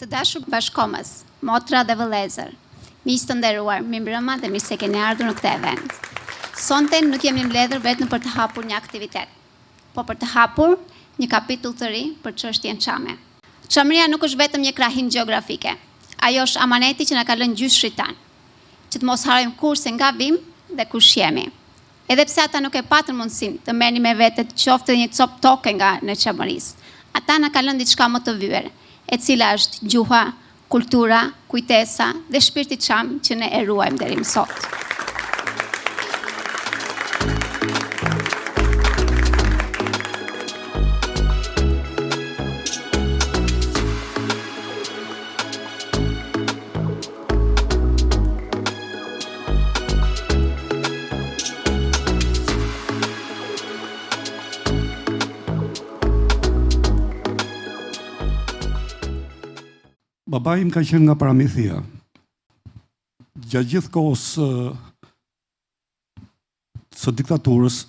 Të dashur bashkomës, motra dhe vëllezër, miq të nderuar, mirëmbrëma dhe mirë se keni ardhur në këtë event. Sonte nuk jemi mbledhur vetëm për të hapur një aktivitet, po për të hapur një kapitull të ri për çështjen çame. Çamëria nuk është vetëm një krahinë gjeografike. Ajo është amaneti që na ka lënë gjysh shritan, që të mos harrojmë kurse nga vim dhe kush jemi. Edhe pse ata nuk e patën mundësinë të merrni me vete qoftë një cop toke nga në Çamërisë, ata na kanë lënë diçka më të vyer, e cila është gjuha, kultura, kujtesa dhe shpirti çam që ne e ruajmë deri më sot. Babai im ka qenë nga Paramithia. Gjatë gjithë kohës së diktaturës,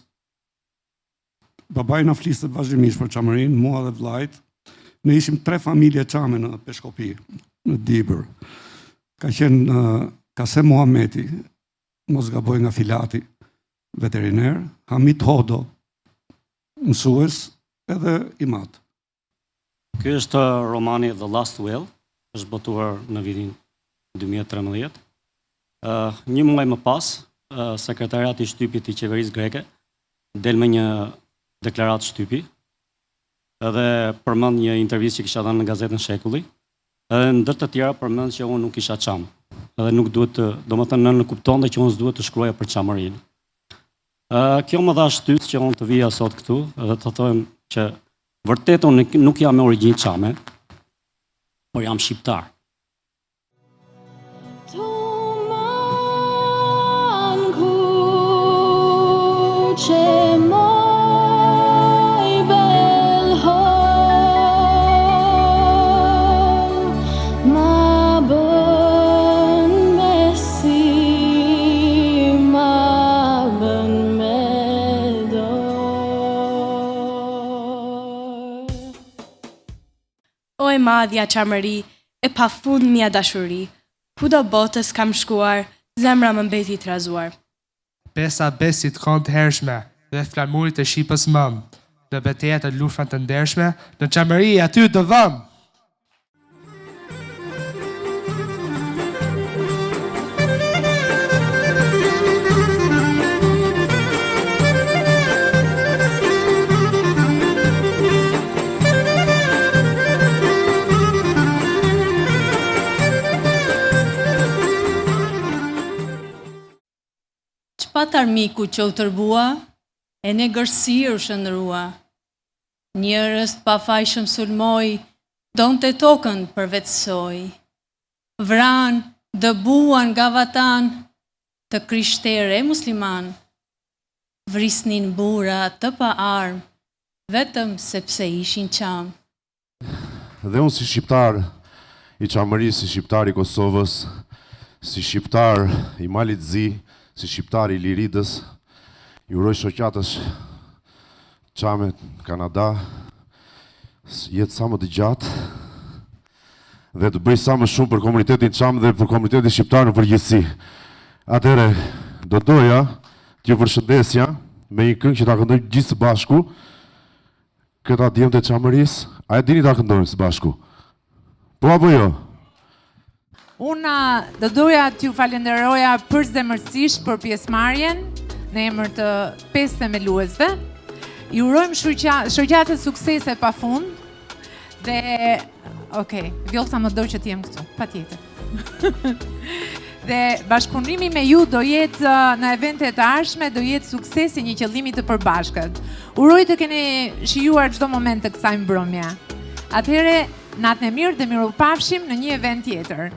babai na fliste vazhdimisht për Çamërinë, mua dhe vllajt. Ne ishim 3 familje çame në Peshkopi, në Dibër. Ka qenë Kasem Muhameti, mos gaboj nga Filati, veteriner, Hamit Hodo, mësues, edhe Imat. Ky është romani The Last Will, është botuar në vitin 2013. Një muaj më pas, sekretariati i shtypit i qeverisë greke del me një deklaratë shtypi, edhe përmend një intervistë që kisha dhënë në gazetën Shekulli, edhe ndër të tjera përmend që unë nuk isha çam, edhe nuk duhet të, domethënë në kuptonte që unë s'duhet të shkruaja për Çamërinë. Kjo më dha shtypë që unë të vija sot këtu, edhe të them që vërtet unë nuk jam me origjinë çame, por jam shqiptar. O e madhja Çamëri, e pafund mia dashuri, kudo botës kam shkuar, zemra më mbeti trazuar. Besa besit kanë të hershme, dhe flamurit e Shqipës mëm, në betejat e lufrave të ndershme, në Çamëri aty të vëm. Çpat armiku që u tërbua, e në gërsi u shëndrua. Njerëz pa fajshëm sulmoj, donte tokën përvetësoj. Vran, dëbuan nga vatan, të krishterë e musliman. Vrisnin bura të pa armë, vetëm sepse ishin qam. Dhe unë si shqiptar i Çamërisë, si shqiptar i Kosovës, si shqiptar i Malit Zi, si shqiptar i Liridës, i uroj shoqatës çame Kanada, jetë sa më të gjatë dhe të bëj sa më shumë për komunitetin çam dhe për komunitetin shqiptar në përgjithësi. Atëherë, do doja t'ju përshëndesja me një këngë që ta këndojmë gjithë së bashku, këta djemtë e Çamërisë. A e dini ta këndojmë së bashku? Po apo jo? Unë do doja t'ju falenderoja përzemërsisht për pjesëmarrjen në emër të 5 themeluesve. Ju urojmë shoqatë suksese pafund dhe Vjollca më do që t'jem këtu, patjetër. Dhe bashkëpunimi me ju do jetë në eventet të ardhshme, do jetë suksesi një qëllimi të përbashkët. Uroj të keni shijuar çdo moment të kësaj mbrëmje. Atëherë, natën e mirë dhe mirupafshim në një event tjetër.